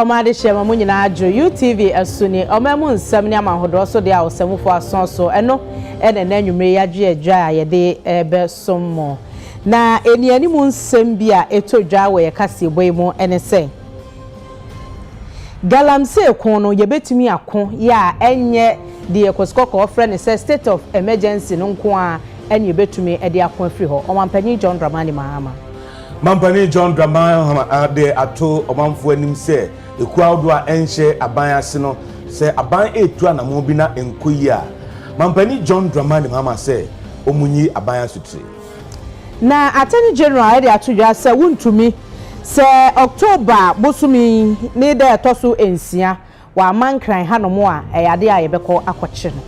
Omade shema mu nyina adwo UTV asuni omamu nsam ne amahodo so de awsemfo ason so eno ene na nwumre yadwe adwa ye de ebe sommo na eniani mu nsam bia etodwa we kase boy mu ene se galamse ko no ye betumi ako ya enye de ekoskoko ofre ne se state of emergency no nko a ene betumi e de ako afri ho omampanyi John Dramani Mahama Mampani John Dramani de ato omanfo anim se ekuawdo a enhye aban ase no se aban etu anamo bi na enkoyi a Mampani John Dramani Mahama se omunyi aban asutri na Attorney General de atodwa se wuntumi se October bosumi ne de etoso ensia wa mankran hanomo a eyade a yebekọ akọkye no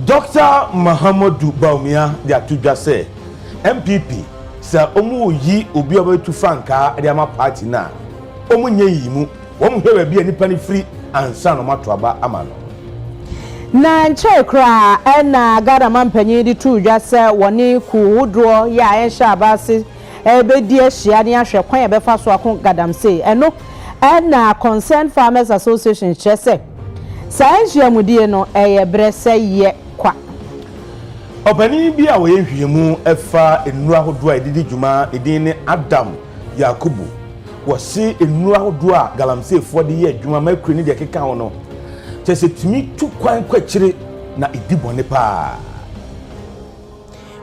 Dr. Mahamudu Baumia de atodwa se MPP sa omu yi obi obetu franka de ama party na omu nye yi mu omu hewe bi anipa ni free ansa no mato aba ama no na nche kra na gada mampanyi di tudwa se woni kuwudro ya ensha abase ebedi ahia ne ahwe kwan ebefa so akon gadamse eno na Concerned Farmers Association chese sa enhia mudie no eye brese ye kwa Opani bi a we hwiemu efa enura hodo a edidi djuma edin ne Adam Yakubu wo se enura hodo a galamsefo de ye djuma makuri ne de keka ho no chese timi tu kwan kwakire na edibone pa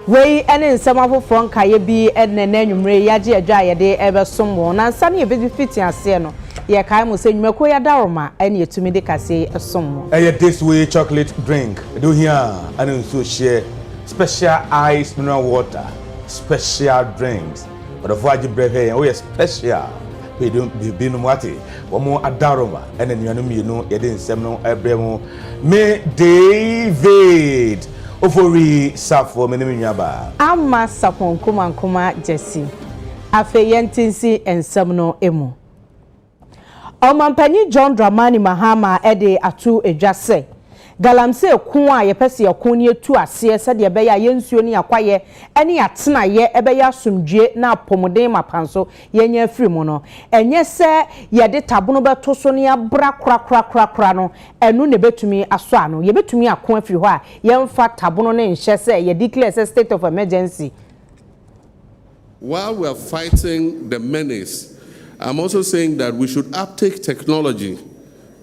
wei ene nsema foforo nkaye bi ene na nwumre yaje adwa ye de ebe somwo na nsa ne ye be fiti ase no ye kai mo se nwumako ya daroma ene yetumi de kase somwo this way chocolate drink do here and so share special ice mineral water, special drinks. But if I give bread here, we are special. We don't be no matter. One more adaroma, and then you know, you didn't say no, everyone. Me David, Ofori Safo, Menimiaba. Amma Sapon Kuma Jesse. Afeyentinsi and Samno Emo. Omampani John Dramani Mahama ede atu ejase. Galamse kun a yepese yakun ne tu ase se de be ya yensuo ne yakwaye ene atena ye ebe ya sumdwe na apomuden mapanso yenya afiri mu no enye se ye de tabono beto so ne abra kra no enu ne betumi aso ano ye betumi akon afiri ho a yemfa tabono ne nhye se ye declare se state of emergency. While we are fighting the menace, I'm also saying that we should uptake technology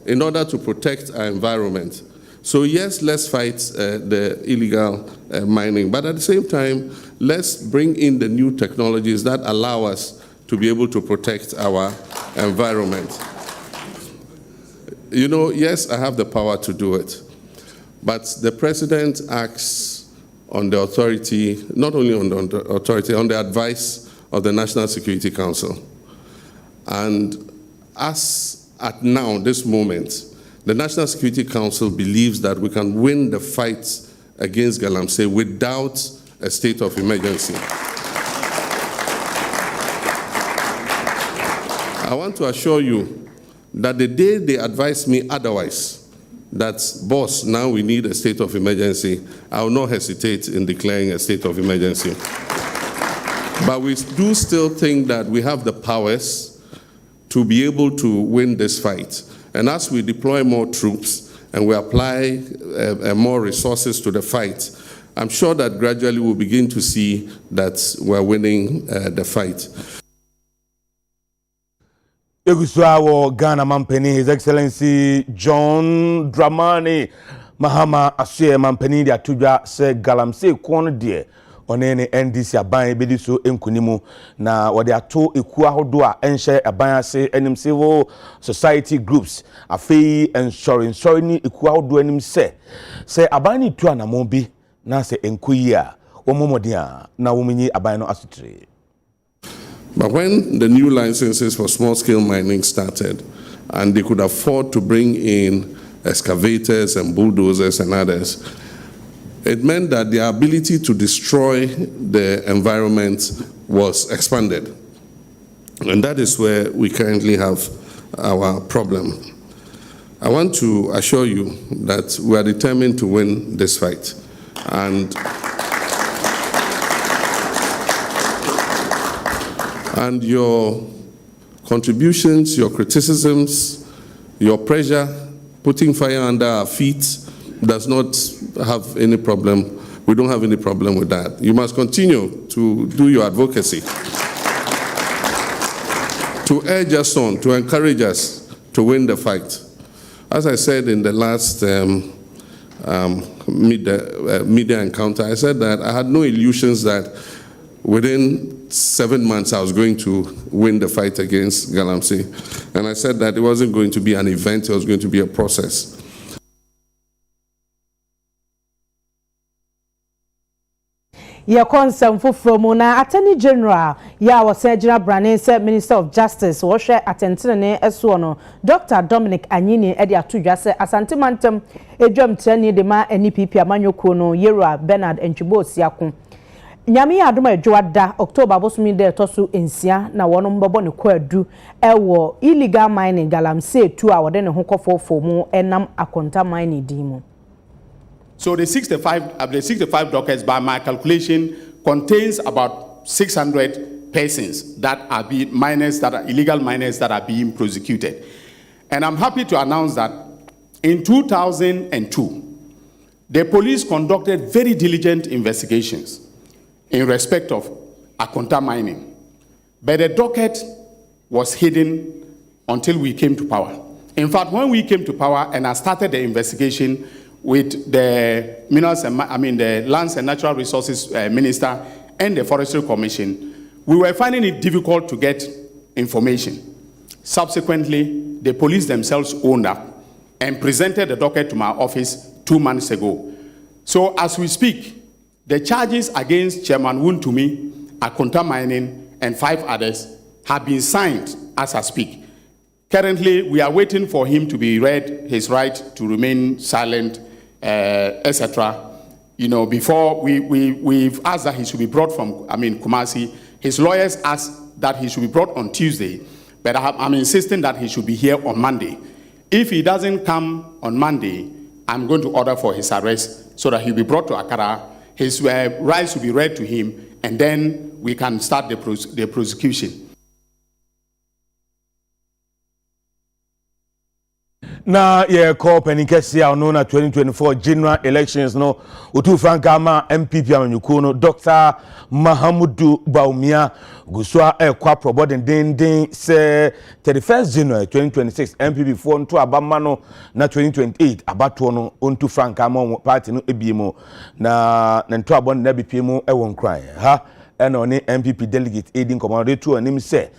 in order to protect our environment. So yes, let's fight the illegal mining, but at the same time, let's bring in the new technologies that allow us to be able to protect our environment. You know, yes, I have the power to do it, but the president acts on the authority, not only on the authority, on the advice of the National Security Council. And as at now, this moment, the National Security Council believes that we can win the fight against Galamsey without a state of emergency. I want to assure you that the day they advise me otherwise, that, boss, now we need a state of emergency, I will not hesitate in declaring a state of emergency. But we do still think that we have the powers to be able to win this fight. And as we deploy more troops and we apply more resources to the fight, I'm sure that gradually we'll begin to see that we're winning the fight. Eguswawo Ghana Mampani, His Excellency John Dramani Mahama Asye Mampani de Atuja se Galamsey kwon de onene NDC aban ebedi so enkunimu na wode ato eku ahodo a enhye aban ase enim civil society groups afei ensuring ni eku ahodo enim se aban ni tu anamo bi na se enkoyi a womomodi a na womenyi aban no asutre. But when the new licenses for small-scale mining started, and they could afford to bring in excavators and bulldozers and others, it meant that the ability to destroy the environment was expanded. And that is where we currently have our problem. I want to assure you that we are determined to win this fight. And your contributions, your criticisms, your pressure, putting fire under our feet does not have any problem. We don't have any problem with that. You must continue to do your advocacy, to urge us on, to encourage us to win the fight. As I said in the last media encounter, I said that I had no illusions that within 7 months I was going to win the fight against Galamsey. And I said that it wasn't going to be an event, it was going to be a process. Your concern for Fromona, Attorney General, ya was General Brane, said Minister of Justice, Washer Attentine Eswono, Dr. Dominic Anyini, Edia Tujase, Asantimantem, a drum tenny de ma any pipi Amanu Kono, Yera, Bernard, and Chibo Siaku. Nyami Aduma Joada, October was me there tosu insia, na one babon quedu, ewo, illegal mining Galamsey 2 hour then a hoko for more, enam akonta mining demo. So the 65 dockets, by my calculation, contains about 600 persons that are illegal miners that are being prosecuted. And I'm happy to announce that in 2002, the police conducted very diligent investigations in respect of Akonta mining. But the docket was hidden until we came to power. In fact, when we came to power and I started the investigation with the the Lands and Natural Resources Minister and the Forestry Commission, we were finding it difficult to get information. Subsequently, the police themselves owned up and presented the docket to my office 2 months ago. So as we speak, the charges against Chairman Wuntumi, Akonta Mining, and 5 others have been signed as I speak. Currently, we are waiting for him to be read his right to remain silent, etc. You know, before we've asked that he should be brought from, Kumasi. His lawyers asked that he should be brought on Tuesday, but I'm insisting that he should be here on Monday. If he doesn't come on Monday, I'm going to order for his arrest so that he'll be brought to Accra. His rights will be read to him, and then we can start the prosecution. Na ye call penikesi ya onona 2024 general elections no utu frankama MPP amanyukuno Dr. Mahamudu Baumia guswa kwa probodin ding se 31st January 2026 MPP for nto abamano na 2028 abatono no ontu frankama party no ebiemo na nto abon na bipimo ewon kran ha ena oni MPP delegate aiding command to anim say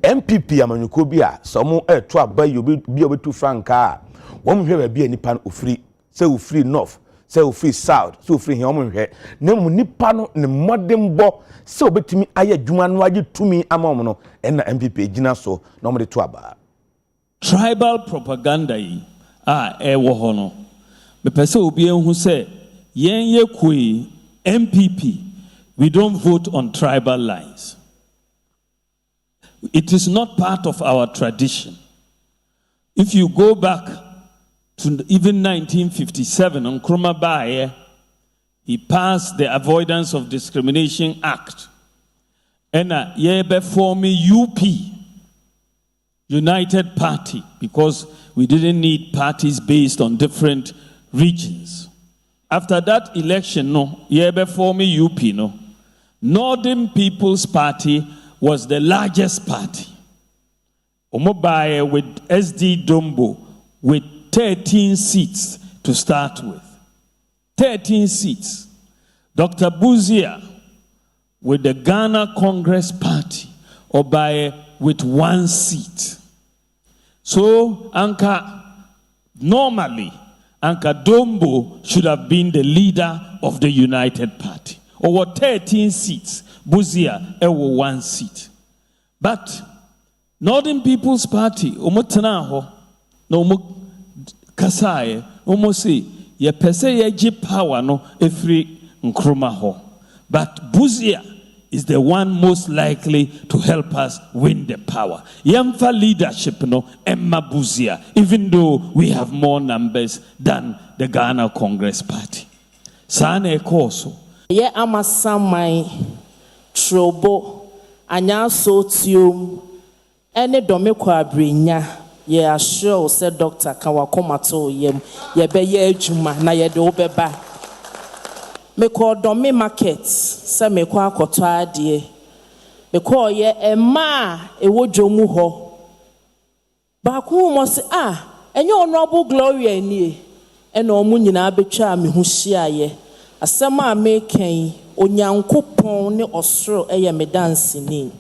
MPP amanyuko bia somo to abayo bi obetu franka won hwe bia nipa no ofri say ofri north say ofri south say ofri he won hwe na mu nipa no ne modern bo say obetumi aye adwuma no age tumi amom no ena MPP gina so na mo de to aba tribal propaganda yi ewo ho no me pese obi enhu say yen ye koi MPP. We don't vote on tribal lines. It is not part of our tradition. If you go back to even 1957, on Nkrumah Baye, he passed the Avoidance of Discrimination Act. And yebe formed UP, United Party, because we didn't need parties based on different regions. After that election, no, yebe formed UP, no. Northern People's Party was the largest party. Omobaye with SD Dombo with 13 seats to start with. 13 seats. Dr. Buzia with the Ghana Congress Party, Obaye with 1 seat. So, normally, Anka Dombo should have been the leader of the United Party. Over 13 seats, Buzia, 1 seat. But Northern People's Party, Omotanaho, no mo kasaye, say, ye pese ye ji power no every Nkrumah ho. But Buzia is the one most likely to help us win the power. Yemfa leadership no Emma Buzia, even though we have more numbers than the Ghana Congress Party. Sane koso. Ye amasamai trobo anya sotium ene dome kwa abrenya ye assure say doctor kan wakoma to yem ye be ye adwuma na ye de obeba me ko dome market say me ko akoto ade me ko ye ema ewodwomu ho ba ko mo se enye honorable Gloria nie ene omu nyina betwa me hu hia ye asem a me kan onyankopon ne osoro eye me dance ni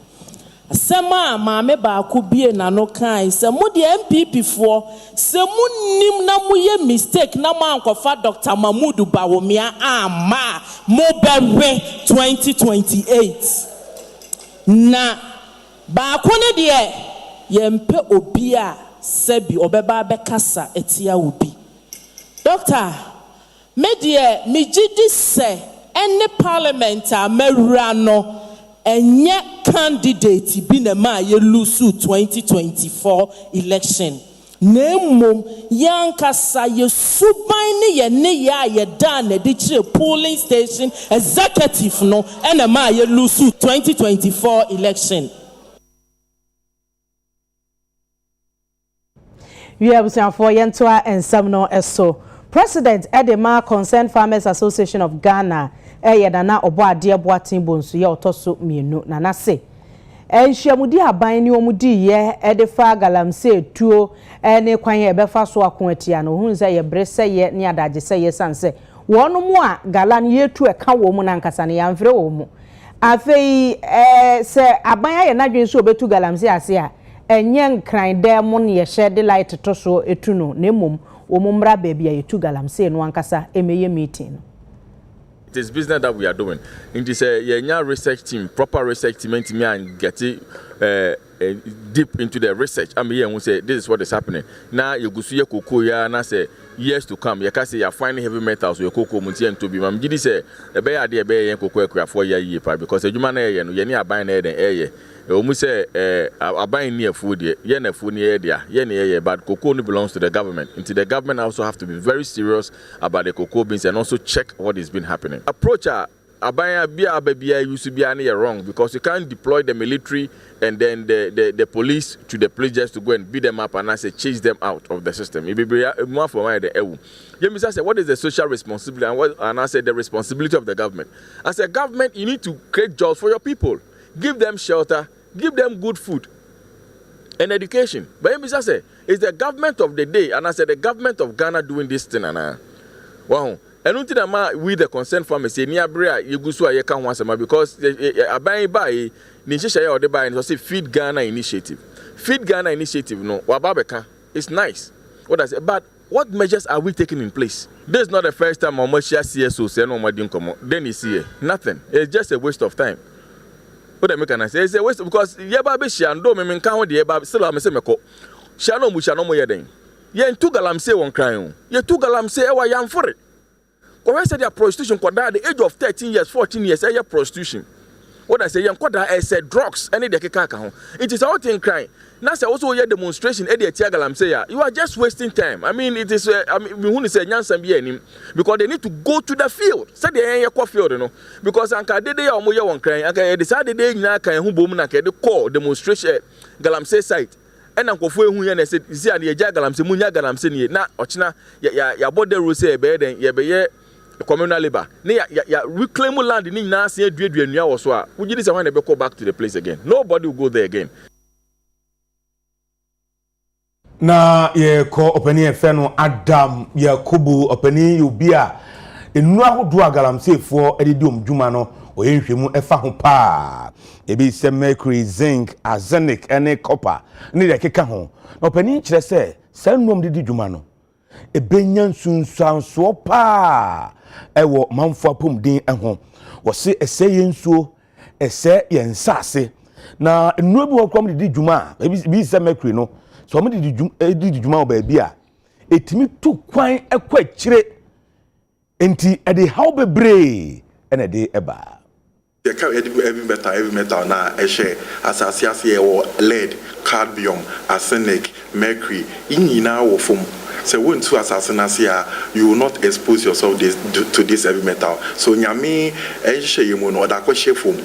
asema maame ba ku bie na no kan se mu de MPP fo se mu nim na mu ye mistake na mu ankofa Dr. Mahmoud Bawumia ama mo bewe 2028 na ba ku ne de ye mpe obi a sebi obeba bekasa etia obi doctor me de me gidi se ene parliament a mawura no enye candidate bi na ma ye lose 2024 election nemom yankasa ye suban ne ye ne ya ye dan na di chire polling station executive no ena ma ye lose 2024 election. We have seen for yentoa ensam no eso President Edema Concerned Farmers Association of Ghana Dana obo ade boaten bonsu ye otoso mienu na na se enhyiamudi aban ni omudi ye edefa galamse tuo ne kwan ye befa so akon atia no hu nse ye brese ye ne adaje se ye sanse wono mu a galan ye tu eka wo mu na nkasa ne yamfre wo mu afei se aban ya na dwen so obetu galamse ase a enye nkran de mu ne ye shed light to so etu no na mum wo mu mra ba bia ye tu galamse no ankasa emeye meeting no. It is business that we are doing. It is a research team, proper research team, and get deep into the research. I mean, we say this is what is happening. Now you go see cocoa, and I say years to come. You can say you're finding heavy metals with cocoa, and to be. I'm just say a bear idea, bear and cocoa 4 years because the human air, you are buying air and air. We say buying near food, yeah, food near there, yeah, but cocoa belongs to the government. And the government also have to be very serious about the cocoa beans and also check what has been happening. Approach used to be wrong because you can't deploy the military and then the police to the place just to go and beat them up and I say chase them out of the system. It be more for my the I said, what is the social responsibility and I said the responsibility of the government. I said, government, you need to create jobs for your people, give them shelter. Give them good food and education. But I say, it's the government of the day, and I said the government of Ghana doing this thing. And wow, and until we the concerned farmers say near Brea, you go so I can't want some because I buy Nisha or the buy and say Feed Ghana initiative. Feed Ghana initiative, no, Wababeka, it's nice. What I say, but what measures are we taking in place? This is not the first time Omoshia CSO say no more come. Then you see nothing. It's just a waste of time. What am I can say? It's a waste because yeba be shando me menka ho de yeba still am say meko. Shano mu shano mo yeden. Ye ntu galamse won kran. Ye tu galamse e wa yamfore. Ko say their prostitution ko da the age of 13 years, 14 years e prostitution. What I say yan ko da e say drugs any de keka ka ho. It is all thing crime. Na say also ye demonstration e de tia galamse ya. You are just wasting time. I mean it is I mean we who say nyansa bi anim because they need to go to the field. Say they ye field no because anka dede ya omo ye won kran anka ye decide dey nyina kan hu bom na ka de call demonstration galamse site and ankofo ehu ye na say isi ade ye galamse munya galamse ne na ochina ya border road say be den ye be ye communal labor ne ya reclaim land ni nyina say aduadua nua wo so a wugidi say when they go back to the place again nobody will go there again. Na ye ko opani efe no Adam Yakubu opani yobia enu ahodo agalamsefo edidi omdwuma no oyenhwemu efa ho pa ebi se mercury zinc arsenic ene copper ne de keka ho na opani kire se sanuom didi dwuma no ebenya nsunsanso pa ewo manfo apomdin eho wo se ese yensuo ese yensase na enu bi wo krom didi dwuma ebi se mercury no so me didi dwuma oba bia etimi tu kwan ekwa kire enti ede how bebre ene de eba the car every metal na ehye asase wo lead cadmium arsenic mercury inyina wo fom so when to asase na sia you will not expose yourself to this heavy metal so nyame ehye yemu no da ko hye fom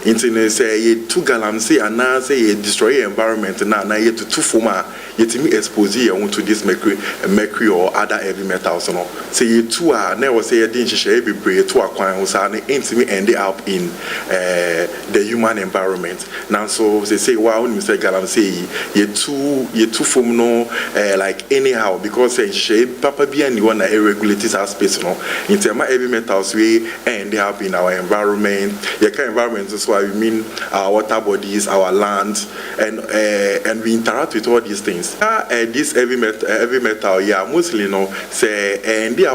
Internet say ye two galamsey and now say ye destroy environment na ye to two former ye to me expose ye to this mercury or other heavy metals no say ye two are never say ye didn't share be brave to acquire who say intimate ended up in the human environment. Now so they say wow when you say galamsey ye two form no like anyhow because say share papa be and you want to regulate this space no into my heavy metals we end up in our environment. Your kind environment is why we mean our water bodies, our land, and we interact with all these things. This heavy metal, yeah, mostly say and the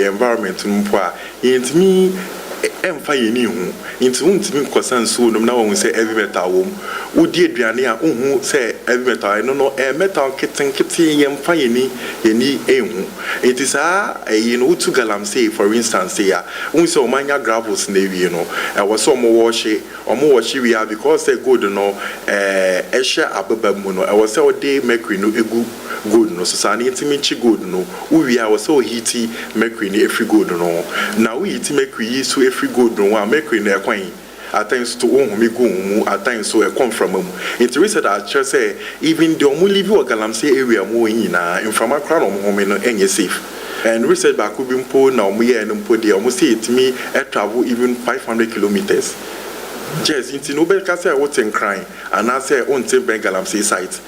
environment into me. Empire ni hu into untimi nkosan so no na won say heavy metal wom odi aduane a hu say heavy metal no metal kitten yemfa yeni ehu it is utu galamsey for instance ya unso omanya gravels na wie no we so omo wash we are because say gold no ehye ababa mu no we say ode mercury no egu gold no so sane intimi chi gold no we are we so heat mercury no every gold no na we heat mercury so every gold no one mercury na kwan at times to me go at times so e come from it research that just say even the omo live or galamsey area mo nyina from akra no mo no enye safe and research back could be mpo na omo ye no mpo dey omo say it me travel even 500 kilometers just into no be ka say what in crying and I say on take galamsey site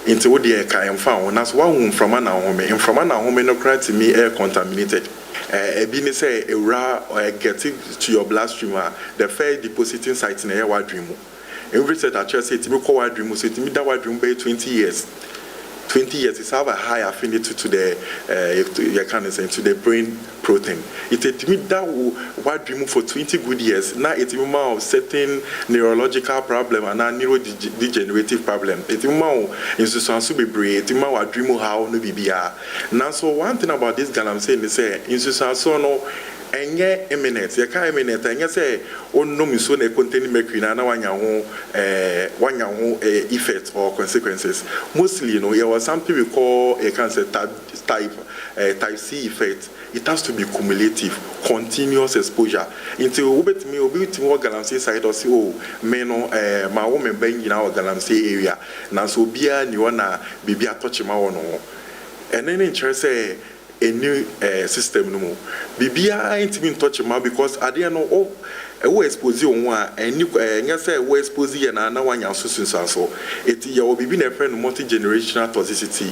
into what the ka em found na so one from an home no cry to me air contaminated. Ebini say a getting to your bloodstream, the fair depositing site in a wide dream. Every set at church, it will call dream, so it means that dream by 20 years. 20 years is have a high affinity to the to the brain protein. It means that wide dream for 20 good years. Now it will more certain neurological problem and a neurodegenerative problem. It will more in Susan be brain. It will more dream how no BBR. Now so one thing about this girl I'm saying is say in Susan so no. Enye eminent ye ka eminent enye say onno mi so na contain mercury na wanya ho effect or consequences mostly you know there was something we call a cancer type C effect. It has to be cumulative, continuous exposure. Until me obi more galamsey side or say oh me no my woman bang in our galamsey area na so bia ni wana bibia touch ma wono and then interest say a new system no more. Bibia ain't been touching ma because I didn't know we expose on one and you say we expose na one so it you will be a friend multi-generational toxicity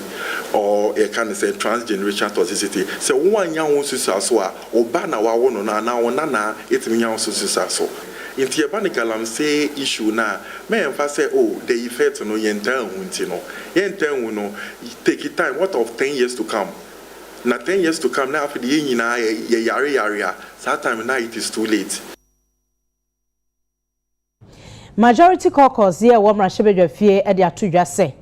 or a kind of say transgenerational toxicity. So one young so or bana wa one na it mean so into your banicalum say issue na me say oh the effect no yen no take it time what of 10 years to come. Na 10 years to come now after the year na yare that time now it is too late. Majority caucus here wo mrashebedwa fie e de atodwa se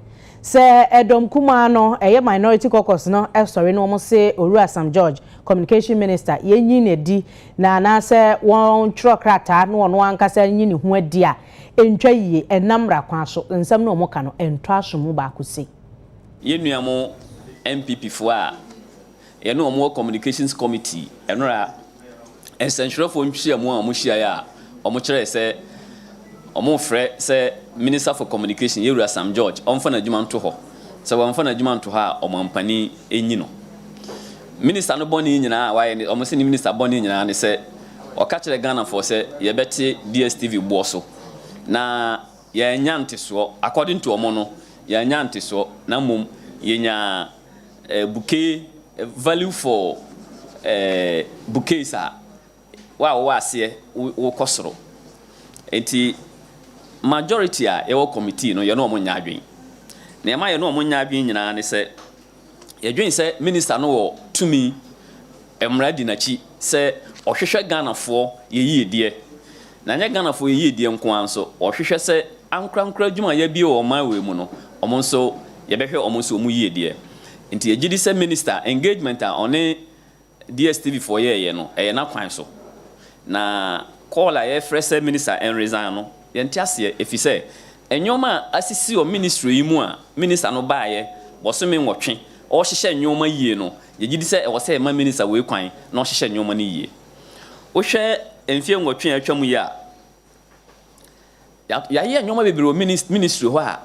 edom kuma no minority caucus no sorry no mo se Owura Sam George communication minister yenyi na di na se won trokrata no ono ankasa nyi ne ho adi a entwa yie enamra kwa so nsam no mo ka no entwa so mu ba akose yenua mo MPP fo a ye no mo communications committee enora essential for ntwi am a mo hia ya o mo kire se o mo frɛ se minister for communication Owura Sam George on fa na djuma nto ho se won fa na djuma nto ha o mampani enyi no minister no boni nyina wa ye o mo se ni minister boni nyina ne se o ka kire Ghana for se ye beti DSTV bo so na ye nyante so according to omo no ye nyante so na mum ye nya bouquet value for bouquets wa ase wo kosoro enti majority a e wo committee no ye no omo nya adwen na ma ye no omo nya adwen nyina ne se ye dwen se minister no wo tumi emra di nachi se ohwehwe Ghana fo ye yiedie na nya Ghana fo ye yiedie nko anso ohwehwe se ankra adwuma ye bi o ma we mu no omo nso ye behwe omo nso omu yiedie nti ejidi se minister engagement a one DSTV for ye no na kwan so na call a ye fresh minister en resign no ye ntiase efise enyoma asisi o ministry yi mu a minister no baaye bosome nwotwe o hyehye enyoma yie no ye gidi se e wo se ma minister we kwan na o hyehye enyoma no yie o hwe enfie nwotwe atwam yi a yɛayɛ nneɛma bebree wɔ ministry hɔ a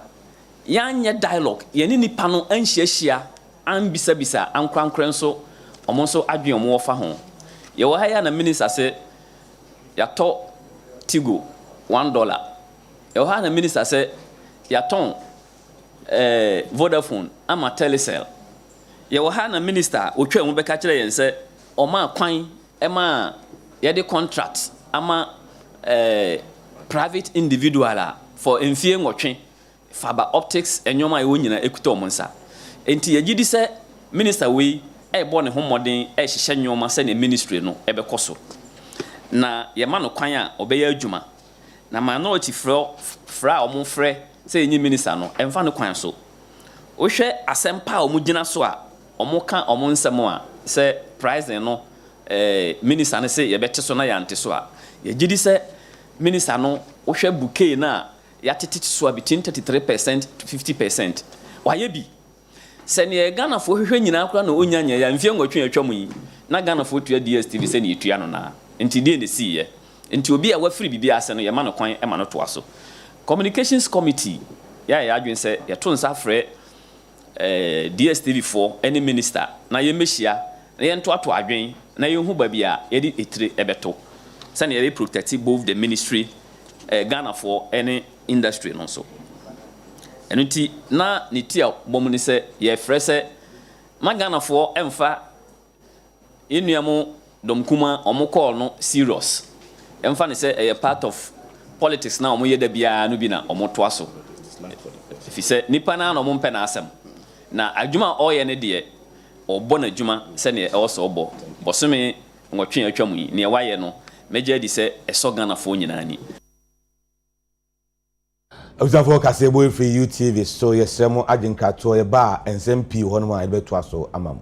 yɛanyɛ dialogue yɛne nipa no anhyiahyia anbisabisa ankorankora nso ɔmo nso adwene ɔmo wɔfa ho yɛwɔ ha yɛ na minister sɛ yɛatɔ tigo $1 yɛwɔ ha na minister sɛ yɛatɔn Vodafone ama Telecel yɛwɔ ha na minister otwa mu bɛka kyerɛ yɛn sɛ ɔma kwan ɛma yɛde contract ama private individual for mfie nwɔtwe fiber optics enyoma ɛwɔ nyina ekuta ɔmo nsa enti yɛgye di sɛ minister wei ɛbɔ ne ho mmɔden ɛhyehyɛ nyoma sɛ ne ministry no ɛbɛkɔ so na yɛma no kwan a ɔbɛyɛ adwuma na minority fra a ɔmo frɛ sɛ enyi minister no ɛmfa no kwan so wohwɛ asɛmpa a ɔmo gyina so a ɔmo ka ɔmo nsɛm a sɛ pricing no minister no sɛ yɛbɛte so na yɛante so a yɛgye di sɛ minister no wohwɛ bouquet na yɛatete so a between 33% to 50% wayɛ bi sɛ ne Ghanafoɔ hwehwɛ nyinaa kora na ɔnya nyɛ yɛ mfie nwɔtwe atwa mu yi na Ghanafoɔ tua DSTV sɛ ne yɛtua no na nti deɛ ne siiɛ nti obi a wafiri bibi ase no yɛma no kwan ɛma no toa so communications committee yɛ adwene sɛ yɛto nsa frɛ DSTV foɔ ɛne minister na yɛmmɛhyia na yɛntoato adwene na yɛhu baabi a yɛde etire ɛbɛto sɛ ne yɛde protect both the ministry Ghanafoɔ ɛne industry no nso ɛno nti na ne ti a bɔm ne sɛ yɛfrɛ sɛ ma Ghanafoɔ ɛmfa enuamo domkuma ɔmo call no serious ɛmfa ne sɛ ɛyɛ part of politics na ɔmo yɛ da biara no bi na ɔmo toa so ɛfi sɛ nipa na ɔmo mpɛ na asɛm na adwuma ɔyɛ ne deɛ ɔbɔ na adwuma sɛ ne ɛwɔ sɛ ɔbɔ bɔsome nwɔtwe atwa mu yi ne ɛwayɛ no mɛgye di sɛ ɛsɔ Ghanafoɔ nyinaa ni Abusafoɔ kase boy free UTV so yɛsrɛ mo agyenkatoɔ yɛba a nsɛm pii hɔ no a yɛbɛtoa so ama mo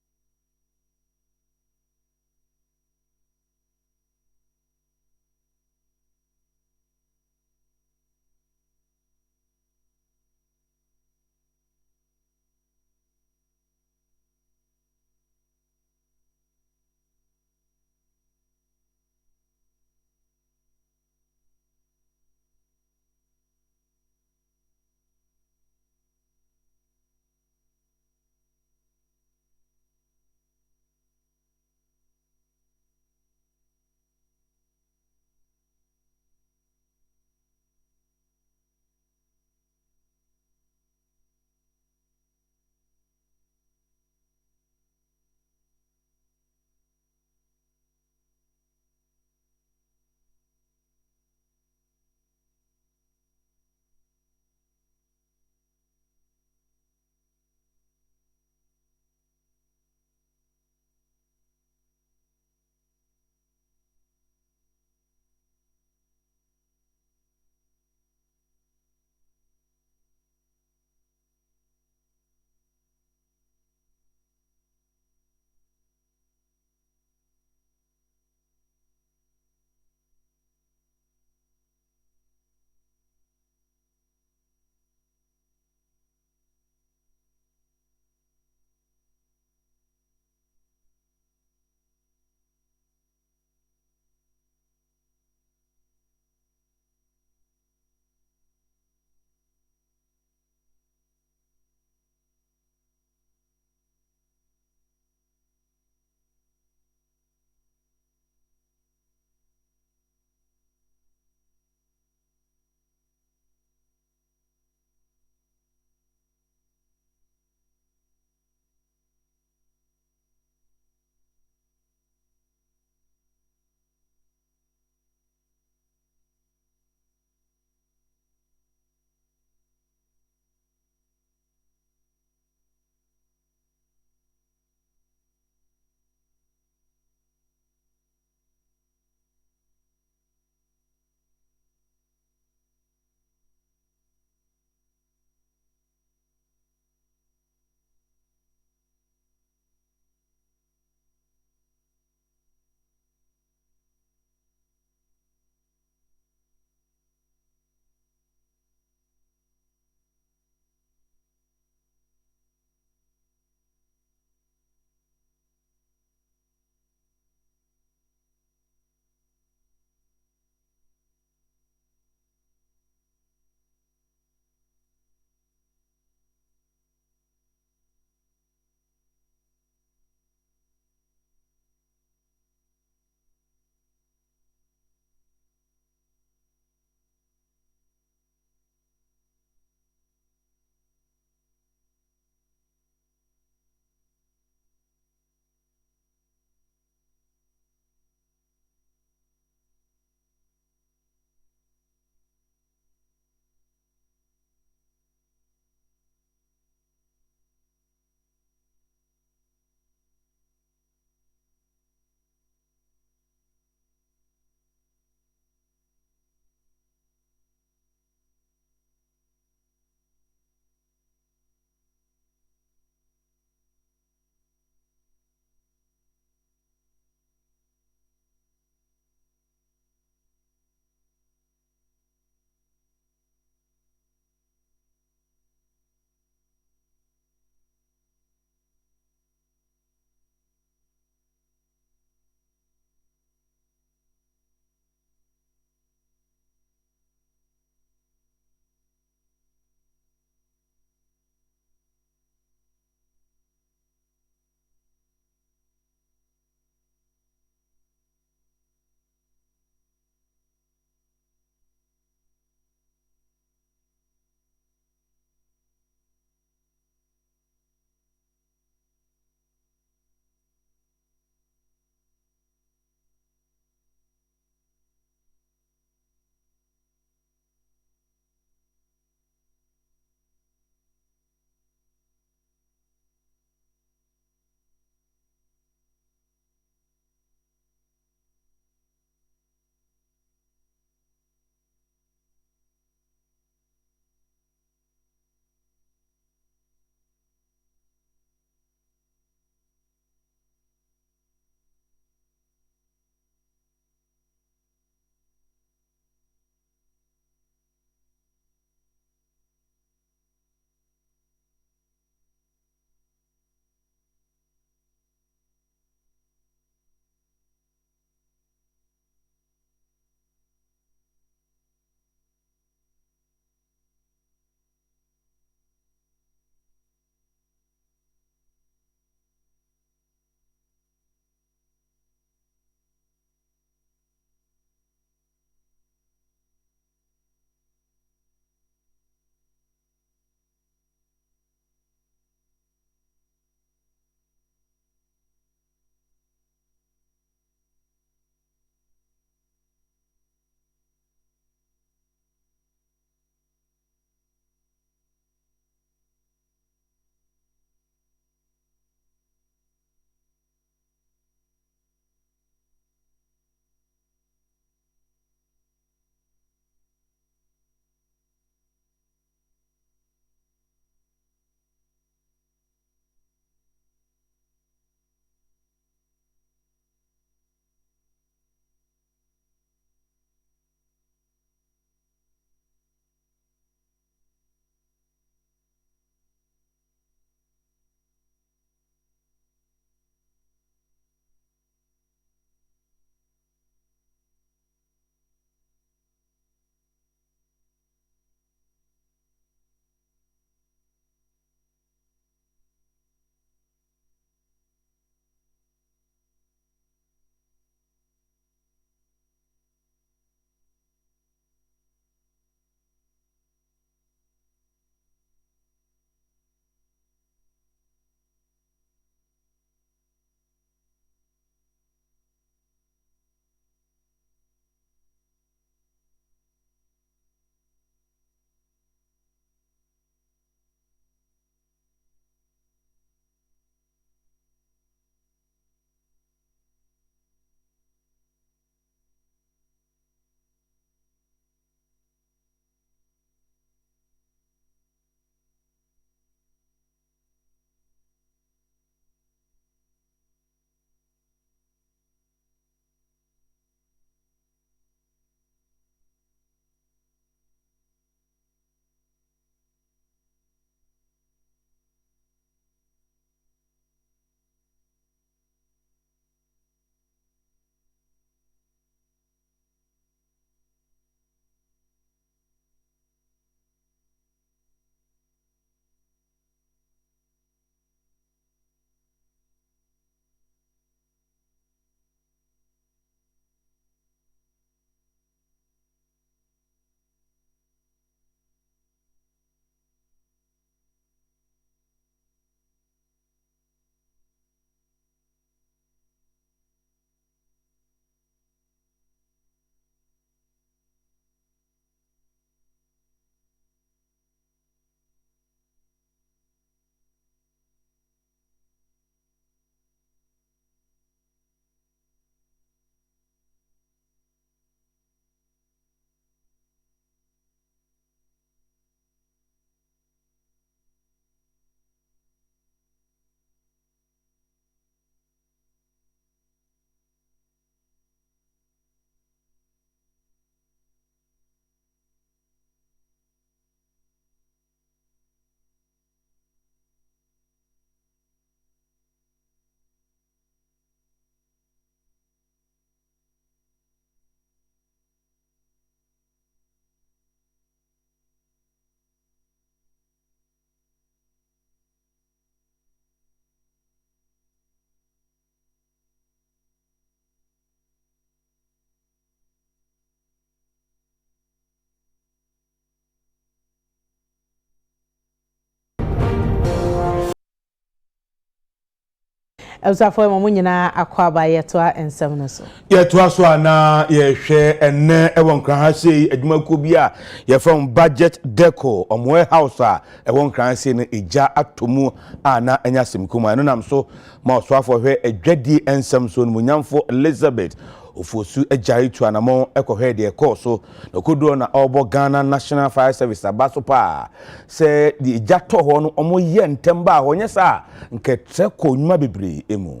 Elsafo mo nyina akwa ba yetoa ensem no so. Yetoa so ana ye hwe enne ewon kran ha sei adwumakuo bi a ye from budget deco omwe house a ewon kran sei no eja atomu ana anya semkuma eno nam so ma oswafo hwe adwadi ensem so no munyamfo Elizabeth ofosu ejari tu anamo ekohwe de ekoso no kodo na obo Ghana National Fire Service abaso pa se di jato ho no omo ye ntemba ho nyesa nke treko nyuma bebre emu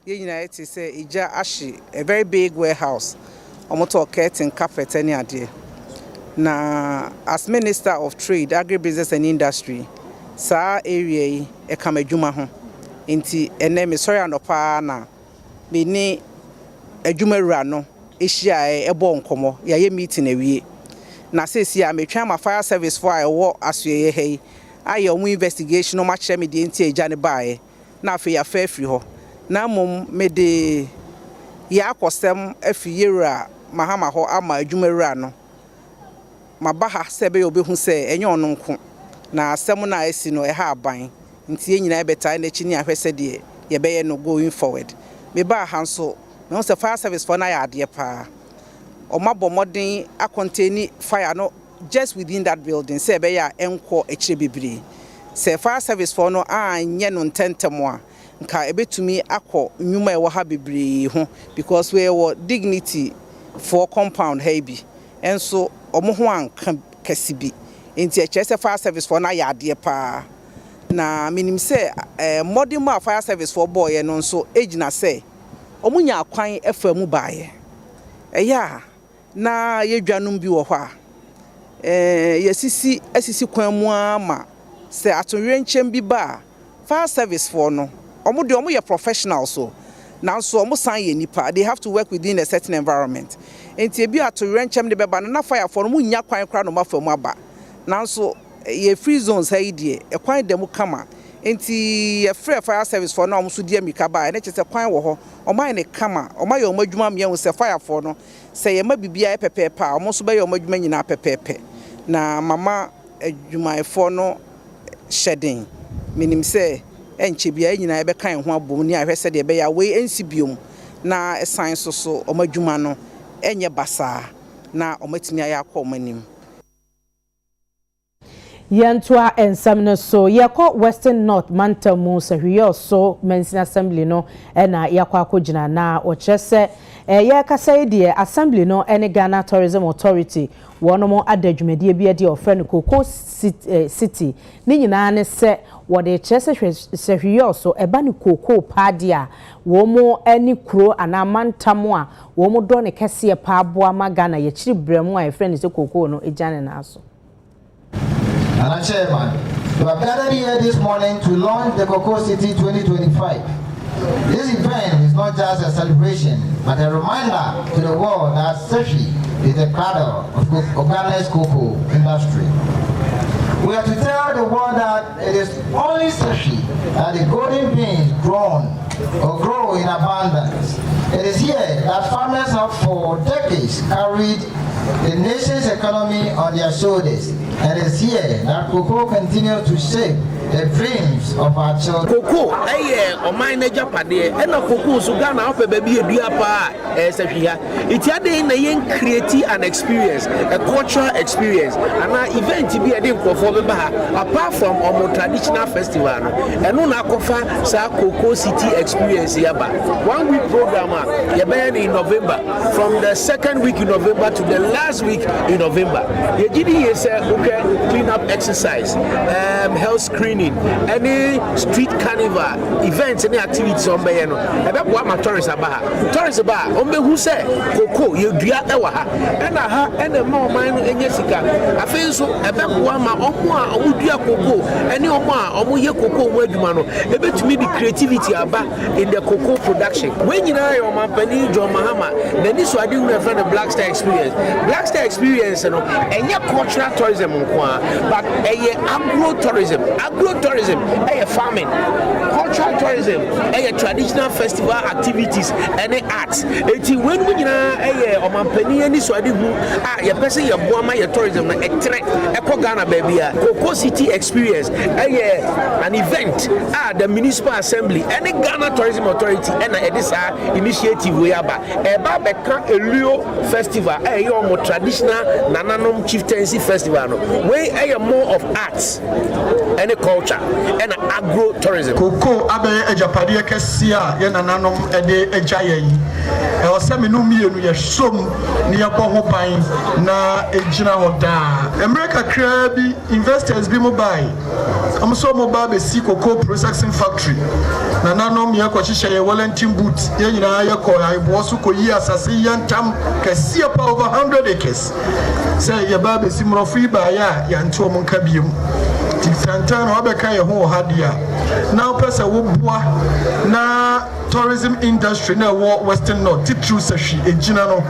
ye nyina eti se ija ashi a very big warehouse omo to curtain carpet any ade na as Minister of Trade, Agribusiness and Industry sa area yi e kama adwuma ho nti ene me sorry anopa na me ni adwumawura no ehia ebo nkomo ya ye meeting awie na sesi a metwa ma fire service for awo asoye hei aye omu investigation no ma kire me de nti eja ne baaye na afi ya fa afiri ho na mom me de ya akosem afi yewura mahama ho ama adwumawura no mabaha sebe obehu se enye ono nko na asem na esi no ha aban nti enyina ebeta na chini ahwese de ye beye no going forward me ba ha nso no se fire service for na ya ade pa o mabo modern a contain fire no just within that building say be ya enko ekire bibiri se fire service for no anye no ntentemo a nka ebetumi akọ nwuma e wo ha bibiri ho because we were dignity for compound heavy enso omo ho an kasibi enti e chese fire service for na ya ade pa na minim se modern fire service for boy no nso ejina se omunya akwan efamu baaye eya na yedwanum bi wo ho a yesisi asisi kwan mu ama se atonwenchem bi ba fire service for no omo ye professional so now so omo san ye nipa they have to work within a certain environment enti ebi atonwenchem de beba na fire for no munya kwan kra no mafamu aba now so ye free zones ha idie e kwan dem kama enti ye free fire service for no so die mika ba na chese kwan wo ho oman ne kama oman ye omadwuma me hu se fire for no se ye ma bibia e pepepe a omo so be ye omadwuma nyina pepepe na mama adwuma for no shedding minim se enche bia nyina e be kan ho abom ni ahwese de be ya we ensi biom na esan so omadwuma no enye basa na omatimi aya akọ omanim Yantua ensam no so yako Western North Mantamu sahwiyo so Mensin Assembly no na yako akogina na ochese yakasa die assembly no ene Ghana Tourism Authority wono adadwumedie bia de ofre no Koko City ni nyina ne se wode chese sahwiyo so eba ni Koko padia womo eni kuro ana Mantamu a womo do ne kese pa aboa ma Ghana ye chiri bremu a efre ni se Koko no ejane na aso. Madam Chairman, we have gathered here this morning to launch the Koko City 2025. This event is not just a celebration, but a reminder to the world that Seshi is the cradle of Ghana's cocoa industry. We have to tell the world that it is only Seshi that the golden beans grow in abundance. It is here that farmers have for decades carried the nation's economy on their shoulders. And it's here that cocoa continues to shape the dreams of our children. Cocoa, o mine Japade, and a cocoa so Ghana up a baby pa as a here. It's a day in a young creative an experience, a cultural experience, and an event to be a day perform apart from our traditional festival. And no Nakofa sa Koko City experience here. 1 week program in November, from the second week in November to the last week in November. You did here say clean up exercise, health screening, any street carnival events, any activities on Bayano. About what my tourists about who say Coco, you do and a more mine and Jessica. I feel so about one my own Coco, any Omo Coco word mano. Able to me the creativity about in the cocoa production. When you know my penny John Mahama, then this was doing from the Black Star experience. Black Star experience and your cultural tourism, but a agro tourism. Agro-tourism, farming. Cultural tourism, traditional festival activities, and arts. When we are Omampeni and this your person, your Buama, your tourism, a Ghana baby, Coco City experience, an event, the municipal assembly, and the Ghana Tourism Authority, and this initiative we are a Leo festival, more traditional Nananom chieftaincy festival, where more of arts and culture and agro-tourism. Coco abe ejapade kesia ye nananom ede ejaye yi e o se me no mienu ye som ne ye ho ban na ejina hoda America kra bi investors bi mobile am so mobile be si cocoa processing factory nananom ye ko hihye ye Wellington boot ye nyina ye ko aibo so ko yi asase yantam kesia pa over 100 acres say ye ba be si mrofi ba ya nto mo nka biem Santana Wabeka Yaho Hadia. Now, Pesa Wubwa, na tourism industry, na Western North, Titru Sashi, a Ginano,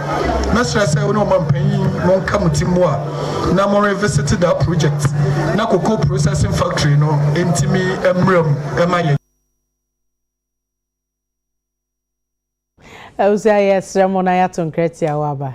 Master say, no man paying, won't come to Timua. Now, more visited that project. Now, cocoa processing factory, no, Intimi, Emrim, Emma. I was yes, Ramonayaton Kretia Waba.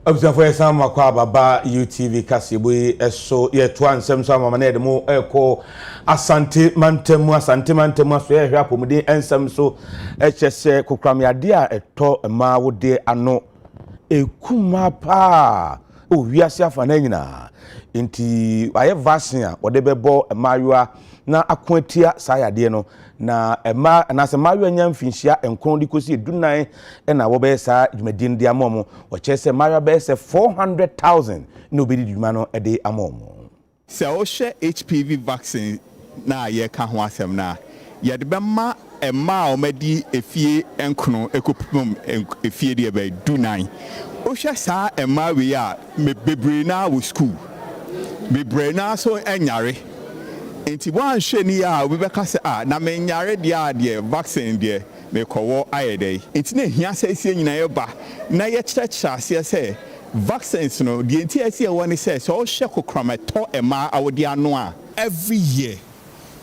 Observe for some baba UTV Kasibu eso ye twan sem so mama na edemo eko asante mantemu so ye hwa pomudi ensem so echese kokramyade a eto ma wode ano ekuma pa o wiase afa na nyina nti aye vaccine a wode bebo emayoa na akwatia sayade no na ema na se mayo nya mfinhia enkon di kosi edunan na wo be sa dwumadin di amomo o chese mayo be se 400,000 no be di dwuma no e de amomo se o hwe HPV vaccine na ye ka ho asem na ye de be ma ema o madi efie enkono ekopum efie de be dunan o hwe sa ema we a bebre na wo school bebre na so enyare enti wan hwe ni a obi beka se na menyare de vaccine de me kowo ayedei enti na hia se sie nyina ye ba na ye kyerɛkyerɛ se se vaccines no de enti asie woni se so hwe kokrometo ema awodi ano a every year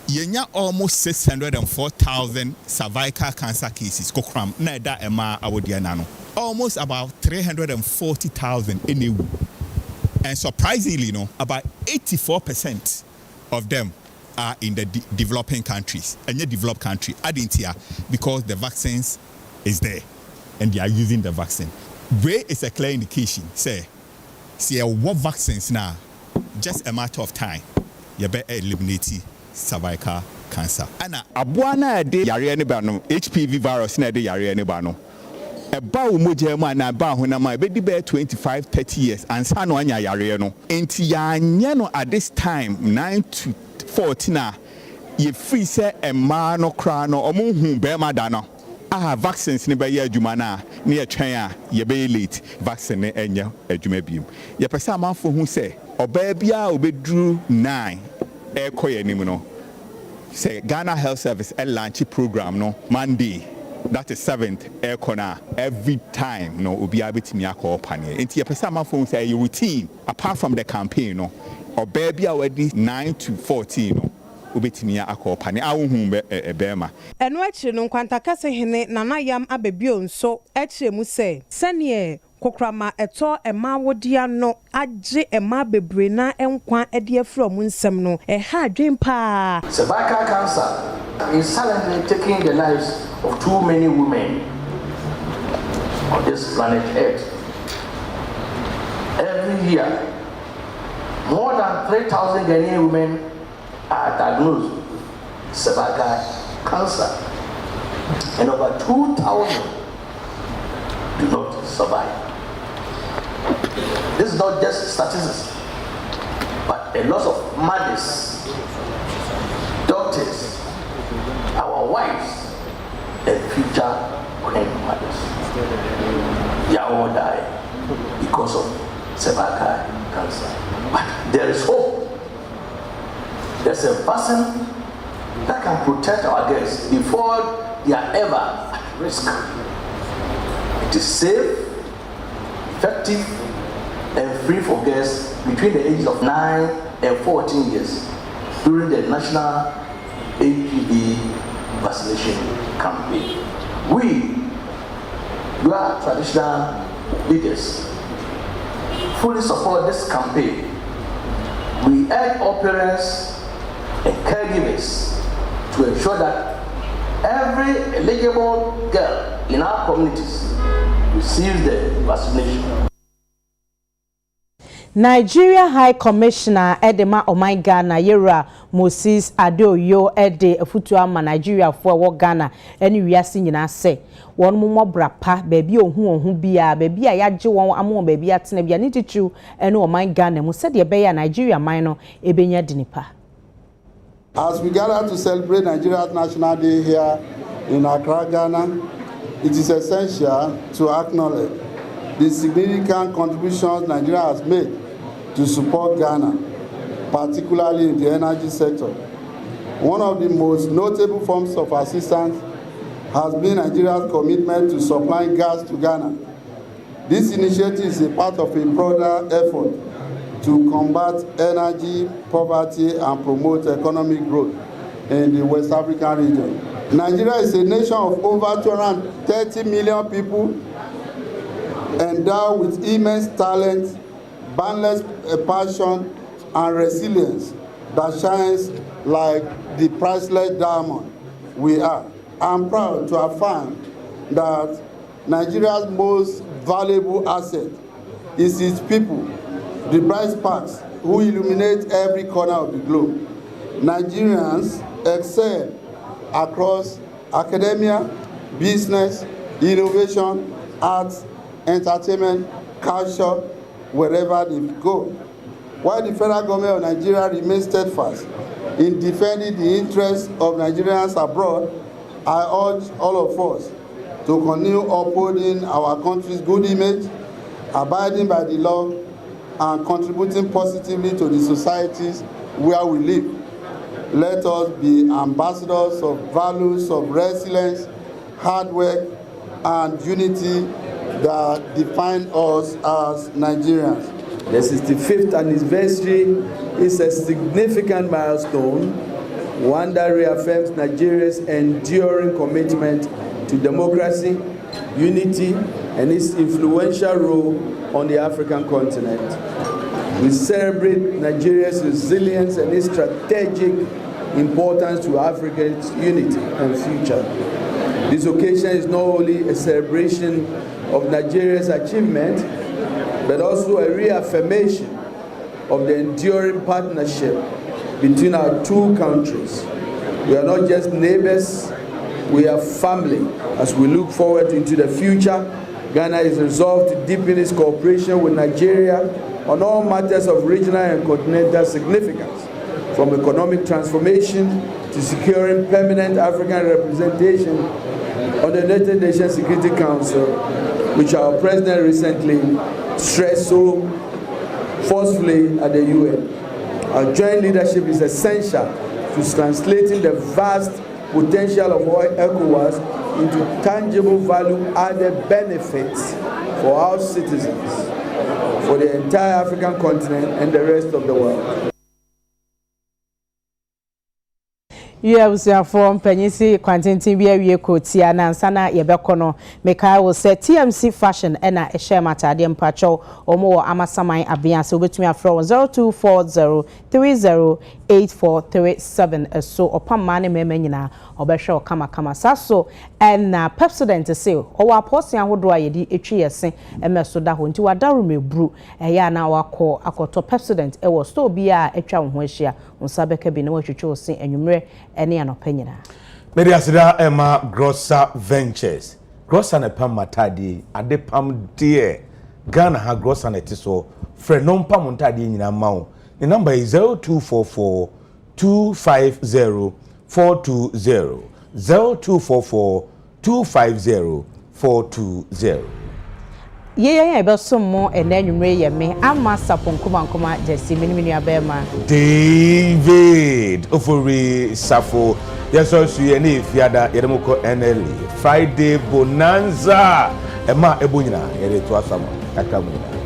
yenya almost 604,000 cervical cancer cases kokram na da ema awodi anano almost about 340,000 enewu and surprisingly about 84% of them are in the developing countries and the developed country adintia because the vaccines is there and they are using the vaccine. Where is a clear indication say what vaccines now just a matter of time you be eliminate cervical cancer. Ana abuana de yare ne ba no HPV virus na de yare ne ba no eba umoje ma na ba ho na ma be di be 25-30 years ansa no anya yare no enti ya anya no at this time 9 to 14 ye free say ema no kra no omunhu be ma da no vaccines ne be ye adwuma na ne ye twen a ye be late vaccine ne enya adwuma biom ye pesa amanfo hu say oba bia obedru 9 e koye nim no say Ghana Health Service launch program no Monday that is 7th air corner every time no obi abetimi akọ pane enti ye pesa amanfo say your routine apart from the campaign no or baby already 9 to 14 no obetimi akọ pane awohu be bema eno achi no kwanta kase hene nana yam abebio nso achi mu say sene kokrama eto ema wodia no age ema bebre na enkwa ede afro mu nsem no ha adwen pa cervical cancer is silently taking the lives of too many women on this planet Earth. Every year, more than 3,000 Ghanaian women are diagnosed with cervical cancer, and over 2,000 do not survive. This is not just statistics, but a lot of mothers, doctors, our wives, and future grandmothers. They all die because of cervical cancer. But there is hope. There's a vaccine that can protect our girls before they are ever at risk. It is safe, effective, and free for girls between the ages of 9 and 14 years during the national HPV vaccination campaign. We are traditional leaders, fully support this campaign. We urge all parents and caregivers to ensure that every eligible girl in our communities receives the vaccination. Nigeria High Commissioner Edema Ghana Yera Moses Adeoyo Ede Afutu ama Nigeria for wo Ghana eni wiase nyina se won mo brapa baabi ohun bia baabi a yaje won amo baabi atena bia ne titu ene Oman Ghana mu se de be ya Nigeria man no ebenya dinipa. As we gather to celebrate Nigeria's National Day here in Accra, Ghana, it is essential to acknowledge the significant contributions Nigeria has made to support Ghana, particularly in the energy sector. One of the most notable forms of assistance has been Nigeria's commitment to supplying gas to Ghana. This initiative is a part of a broader effort to combat energy poverty and promote economic growth in the West African region. Nigeria is a nation of over 230 million people endowed with immense talent, boundless passion, and resilience that shines like the priceless diamond we are. I'm proud to affirm that Nigeria's most valuable asset is its people, the bright sparks who illuminate every corner of the globe. Nigerians excel across academia, business, innovation, arts, entertainment, culture, wherever they go. While the federal government of Nigeria remains steadfast in defending the interests of Nigerians abroad, I urge all of us to continue upholding our country's good image, abiding by the law, and contributing positively to the societies where we live. Let us be ambassadors of values of resilience, hard work, and unity that define us as Nigerians. The 65th anniversary is a significant milestone, one that reaffirms Nigeria's enduring commitment to democracy, unity, and its influential role on the African continent. We celebrate Nigeria's resilience and its strategic importance to Africa's unity and future. This occasion is not only a celebration of Nigeria's achievement, but also a reaffirmation of the enduring partnership between our two countries. We are not just neighbors, we are family. As we look forward into the future, Ghana is resolved to deepen its cooperation with Nigeria on all matters of regional and continental significance, from economic transformation to securing permanent African representation on the United Nations Security Council, which our president recently stressed so forcefully at the UN. Our joint leadership is essential to translating the vast potential of ECOWAS into tangible value-added benefits for our citizens, for the entire African continent and the rest of the world. From Penisi, Quantin Bia Kotia, Nansana, Yebekono, Meka will say TMC Fashion and a share matadium pacho or more Amasamai Abian, so between a from 0240308437 so upon money memenina or besho kama saso and Pepsodent to say, or our portion would do a tree and mesoda huntu a darume brew a yana or call a quarter Pepsodent, it was still be a chow wishia on Sabeka be no to choose and you any an opinion. Media Sida Emma Grosser Ventures. Grosser ne pam matadi, ade pam dear. Ghana ha grosser ne tiso. Fred non pam montadi in a mount. The number is 0244 250 420. 0244 250 420. Yeah, but some more and then you may me. I'm master Ponkumankuma, Jesse Minimia Bema. David Ofori Safo. Yes, also, any Fiada Yeremoko NLE. Friday Bonanza. Emma Ebunina, Yere Tuasama, Kakamina.